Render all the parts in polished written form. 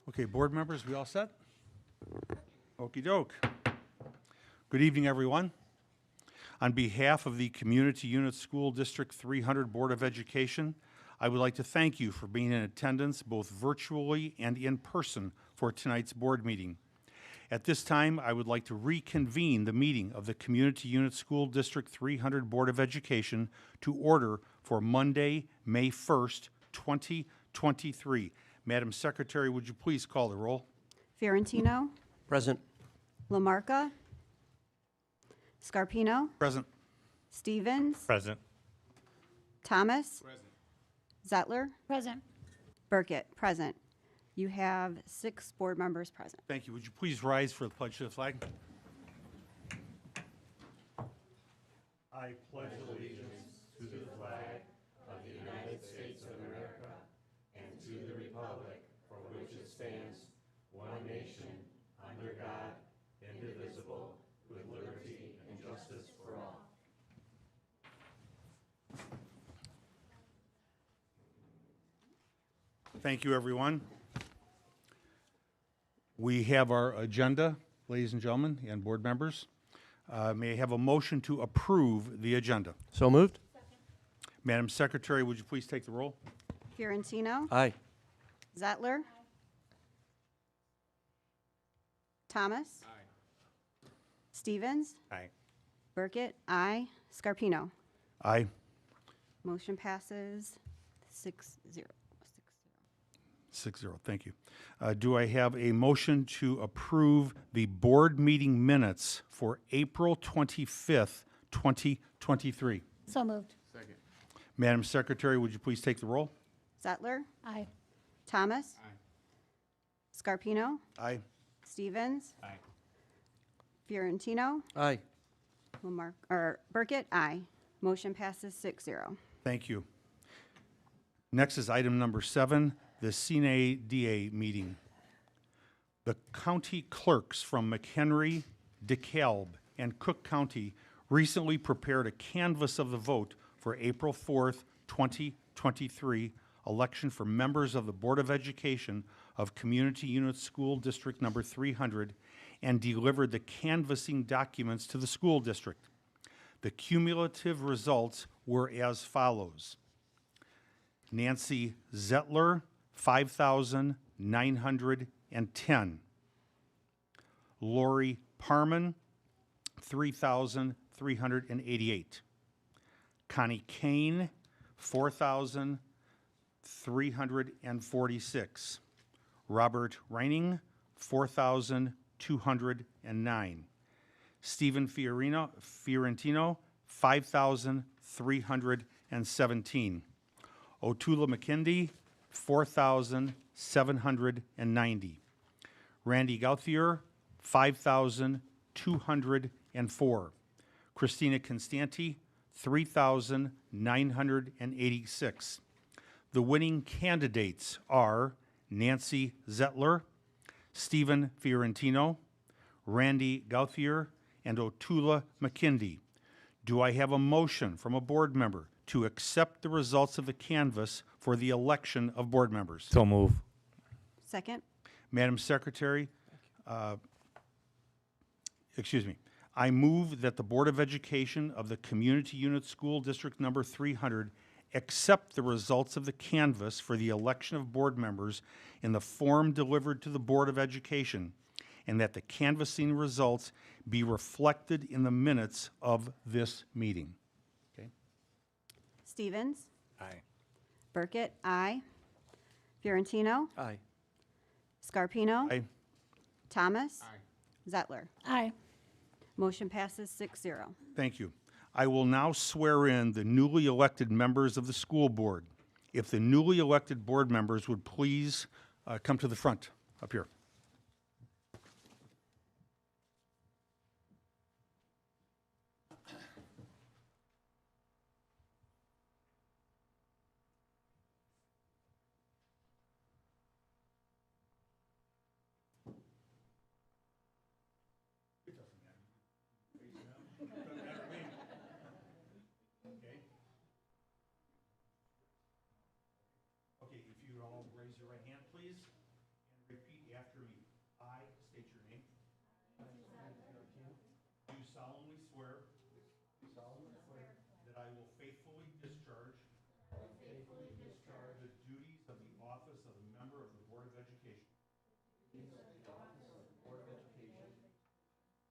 Okay, board members, we all set? Okey doke. Good evening, everyone. On behalf of the Community Unit School District 300 Board of Education, I would like to thank you for being in attendance both virtually and in person for tonight's board meeting. At this time, I would like to reconvene the meeting of the Community Unit School District 300 Board of Education to order for Monday, May 1st, 2023. Madam Secretary, would you please call the roll? Fiorentino, Present. Lamarca, Scarpino, Present. Stevens, Present. Thomas, Zettler, Present. Burkett, present. You have 6 board members present. Thank you. Would you please rise for the pledge to the flag? I pledge allegiance to the flag of the United States of America and to the republic for which it stands, one nation, under God, indivisible, with liberty and justice for all. Thank you, everyone. We have our agenda, ladies and gentlemen, and board members. May I have a motion to approve the agenda? So moved? Madam Secretary, would you please take the roll? Fiorentino, Aye. Zettler, Thomas, Stevens, Aye. Burkett, aye. Scarpino. Aye. Motion passes 6-0. 6-0, thank you. Do I have a motion to approve the board meeting minutes for April 25th, 2023? So moved. Madam Secretary, would you please take the roll? Zettler, Aye. Thomas, Scarpino, Aye. Stevens, Aye. Fiorentino, Aye. Burkett, aye. Motion passes 6-0. Thank you. Next is item number 7, the Sine Die meeting. The county clerks from McHenry, DeKalb, and Cook County recently prepared a canvass of the vote for April 4th, 2023 election for members of the Board of Education of Community Unit School District number 300 and delivered the canvassing documents to the school district. The cumulative results were as follows. Nancy Zettler, 5,910. Lori Parman, 3,388. Connie Kane, 4,346. Robert Reining, 4,209. Stephen Fiorentino, 5,317. Otula McKindy, 4,790. Randy Gauthier, 5,204. Christina Constanti, 3,986. The winning candidates are Nancy Zettler, Stephen Fiorentino, Randy Gauthier, and Otula McKindy. Do I have a motion from a board member to accept the results of the canvass for the election of board members? So move. Second, Madam Secretary, I move that the Board of Education of the Community Unit School District number 300 accept the results of the canvass for the election of board members in the form delivered to the Board of Education, and that the canvassing results be reflected in the minutes of this meeting. Okay? Stevens, Aye. Burkett, aye. Fiorentino, Aye. Scarpino, Aye. Thomas, Zettler. Aye. Motion passes 6-0. Thank you. I will now swear in the newly elected members of the school board. If the newly elected board members would please come to the front up here. Okay, if you all raise your right hand, please, and repeat do solemnly swear that I will faithfully discharge the duties of the office of a member of the Board of Education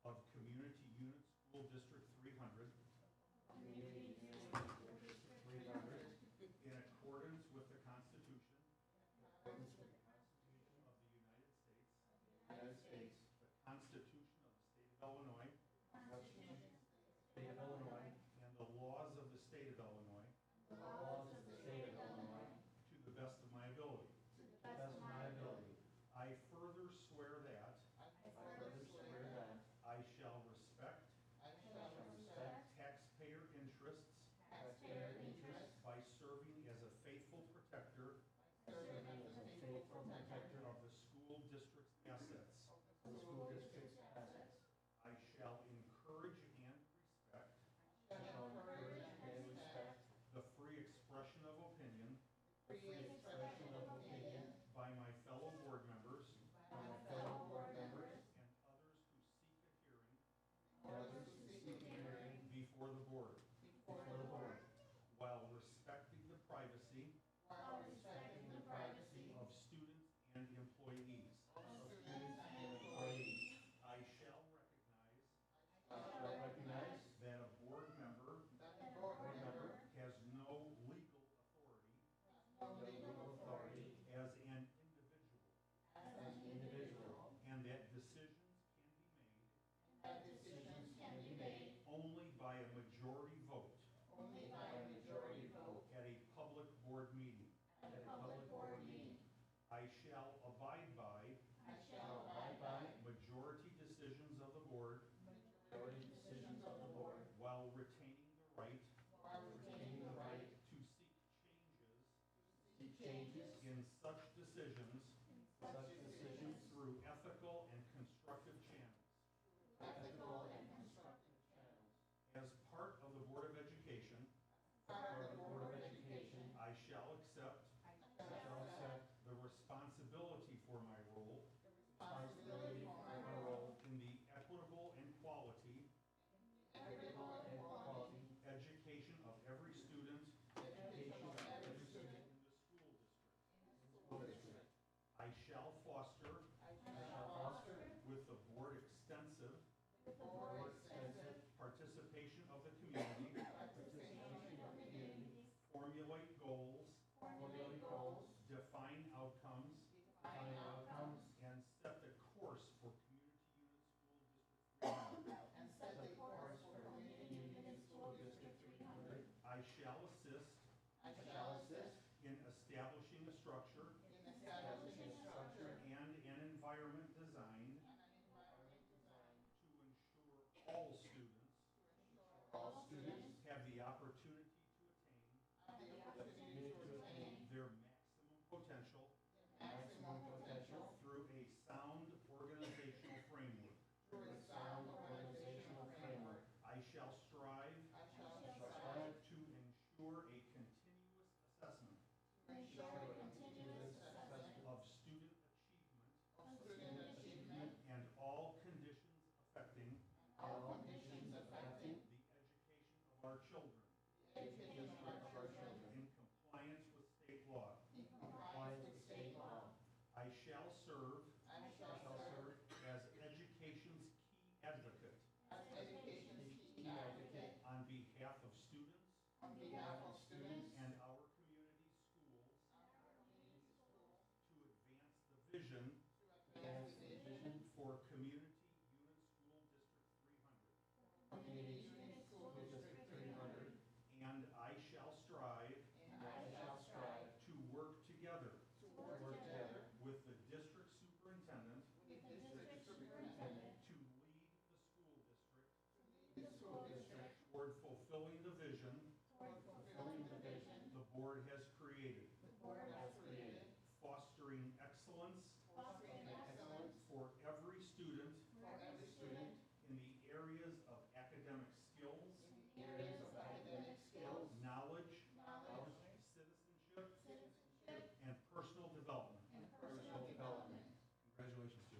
of Community Unit School District 300 in accordance with the Constitution of the United States, the Constitution of the State of Illinois, and the laws of the State of Illinois, to the best of my ability. I further swear that I shall respect taxpayer interests by serving as a faithful protector of the school district's assets. I shall encourage and respect the free expression of opinion by my fellow board members and others who seek a hearing before the board, while respecting the privacy of students and employees. I shall recognize that a board member has no legal authority as an individual, and that decisions can be made only by a majority vote at a public board meeting. I shall abide by majority decisions of the board while retaining the right to seek changes in such decisions through ethical and constructive channels. As part of the Board of Education, I shall accept the responsibility for my role in the equitable and quality education of every student in the school district. I shall foster with the board extensive participation of the community, formulate goals, define outcomes, and set the course for Community Unit School District 300. I shall assist in establishing a structure and an environment designed to ensure all students have the opportunity to attain their maximum potential through a sound organizational framework. I shall strive to ensure a continuous assessment of student achievement and all conditions affecting the education of our children in compliance with state law. I shall serve as education's key advocate on behalf of students and our community schools to advance the vision for Community Unit School District 300. And I shall strive to work together with the district superintendent to lead the school district toward fulfilling the vision the board has created, fostering excellence for every student in the areas of academic skills, knowledge, citizenship, and personal development. Congratulations, Stu.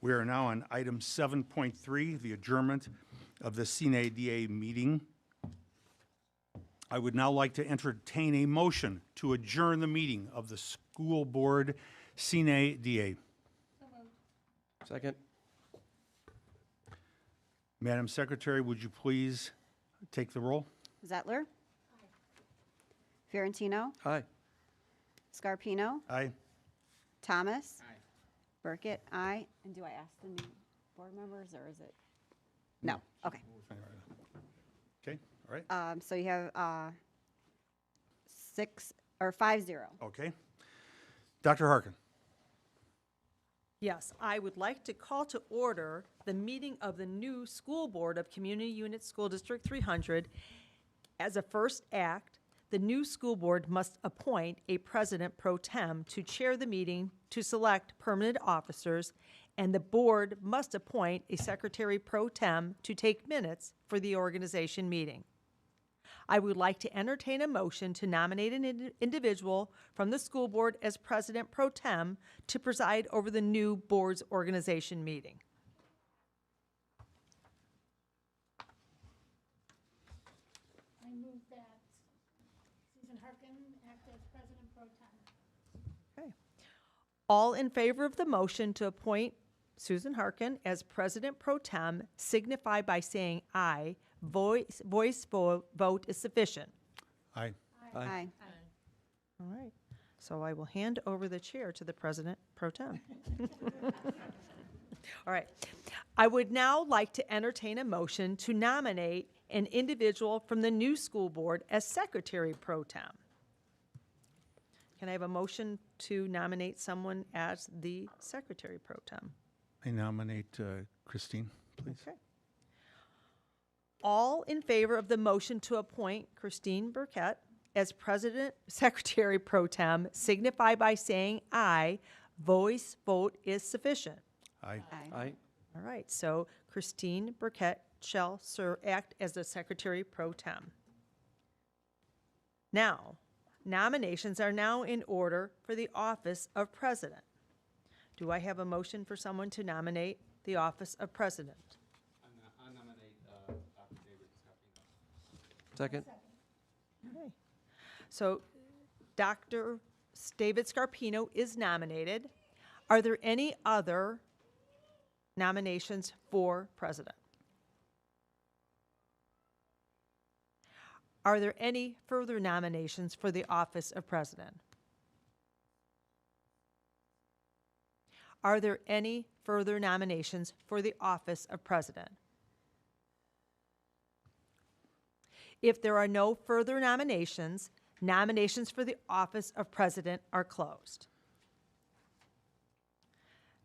We are now on item 7.3, the adjournment of the CNADA meeting. I would now like to entertain a motion to adjourn the meeting of the school board CNADA. Second. Madam Secretary, would you please take the roll? Zettler. Fiorentino. Aye. Scarpino. Aye. Thomas. Burkett, aye. And do I ask the new board members, or is it? No, okay. Okay, all right, So you have 5-0. okay. Dr. Harkin. Yes, I would like to call to order the meeting of the new school board of Community Unit School District 300. As a first act, the new school board must appoint a president pro tem to chair the meeting to select permanent officers, and the board must appoint a secretary pro tem to take minutes for the organization meeting. I would like to entertain a motion to nominate an individual from the school board as president pro tem to preside over the new board's organization meeting. I move that Susan Harkin act as president pro tem. Okay. All in favor of the motion to appoint Susan Harkin as president pro tem signify by saying aye. Voice vote is sufficient. Aye. Aye. All right. So I will hand over the chair to the president pro tem. All right. I would now like to entertain a motion to nominate an individual from the new school board as secretary pro tem. Can I have a motion to nominate someone as the secretary pro tem? I nominate Christine, please. Okay. All in favor of the motion to appoint Christine Burkett as president, secretary pro tem signify by saying aye. Voice vote is sufficient. Aye. Aye. Aye. All right, so Christine Burkett shall act as the secretary pro tem. Now, nominations are now in order for the office of president. Do I have a motion for someone to nominate the office of president? I nominate Dr. David Scarpino. Second. Okay. So Dr. David Scarpino is nominated. Are there any other nominations for president? Are there any further nominations for the office of president? Are there any further nominations for the office of president? If there are no further nominations, nominations for the office of president are closed.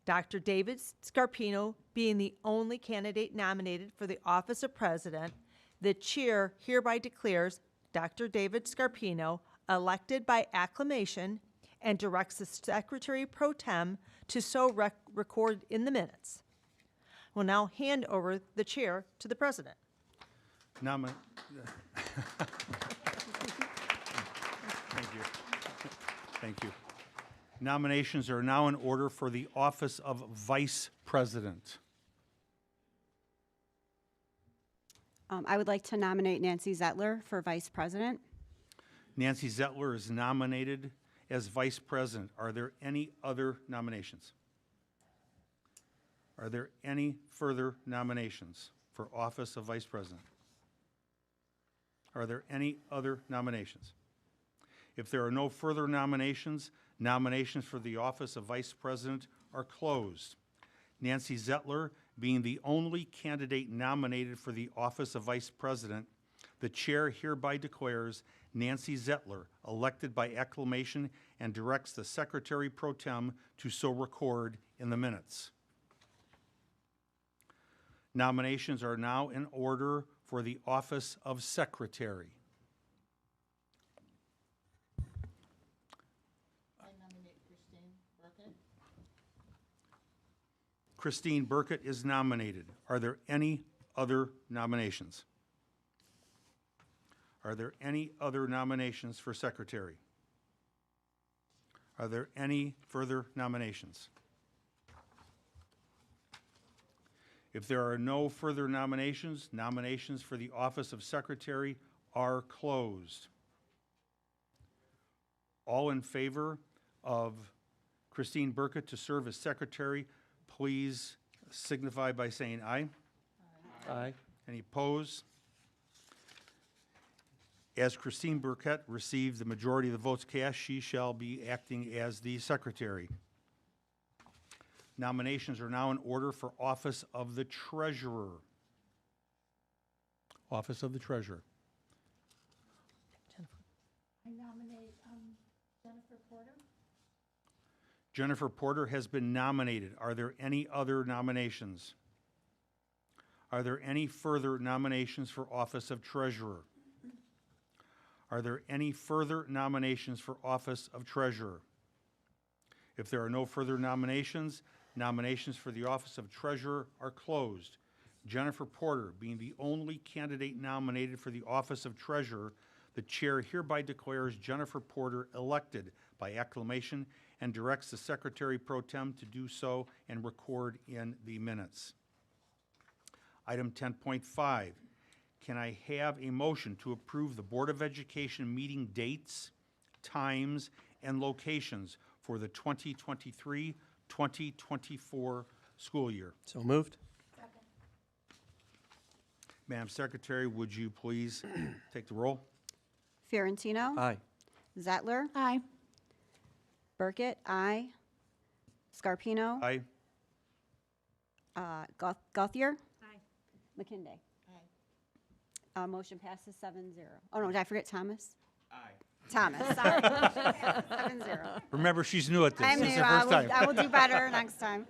Dr. David Scarpino being the only candidate nominated for the office of president, the chair hereby declares Dr. David Scarpino elected by acclamation and directs the secretary pro tem to so record in the minutes. Will now hand over the chair to the president. Thank you. Thank you. Nominations are now in order for the office of vice president. I would like to nominate Nancy Zettler for vice president. Nancy Zettler is nominated as vice president. Are there any other nominations? Are there any further nominations for office of vice president? Are there any other nominations? If there are no further nominations, nominations for the office of vice president are closed. Nancy Zettler being the only candidate nominated for the office of vice president, the chair hereby declares Nancy Zettler elected by acclamation and directs the secretary pro tem to so record in the minutes. Nominations are now in order for the office of secretary. I nominate Christine Burkett. Christine Burkett is nominated. Are there any other nominations? Are there any other nominations for secretary? Are there any further nominations? If there are no further nominations, nominations for the office of secretary are closed. All in favor of Christine Burkett to serve as secretary, please signify by saying aye. Aye. Any opposed? As Christine Burkett received the majority of the votes cast, she shall be acting as the secretary. Nominations are now in order for office of the treasurer. Office of the treasurer. I nominate Jennifer Porter. Jennifer Porter has been nominated. Are there any other nominations? Are there any further nominations for office of treasurer? Are there any further nominations for office of treasurer? If there are no further nominations, nominations for the office of treasurer are closed. Jennifer Porter being the only candidate nominated for the office of treasurer, the chair hereby declares Jennifer Porter elected by acclamation and directs the secretary pro tem to do so and record in the minutes. Item 10.5, can I have a motion to approve the Board of Education meeting dates, times, and locations for the 2023-2024 school year? So moved. Second. Madam Secretary, would you please take the roll? Fiorentino. Aye. Zettler. Aye. Burkett, aye. Scarpino. Aye. Gauthier. Aye. McKinday. Aye. Motion passes 7-0. Oh, no, did I forget Thomas? Aye. Thomas, sorry. 7-0. Remember, she's new at this. I'm This new. is her first time. I will do better next time.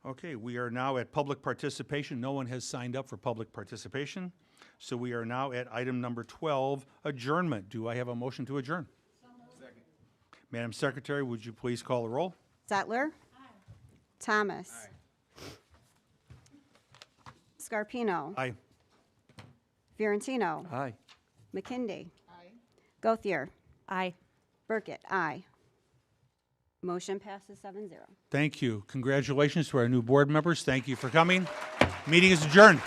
Okay, we are now at public participation. No one has signed up for public participation. So we are now at item number 12, adjournment. Do I have a motion to adjourn? Second. Madam Secretary, would you please call the roll? Zettler. Aye. Thomas. Aye. Scarpino. Aye. Fiorentino. Aye. McKinday. Aye. Gauthier. Aye. Burkett, aye. Motion passes 7-0. Thank you. Congratulations to our new board members. Thank you for coming. Meeting is adjourned.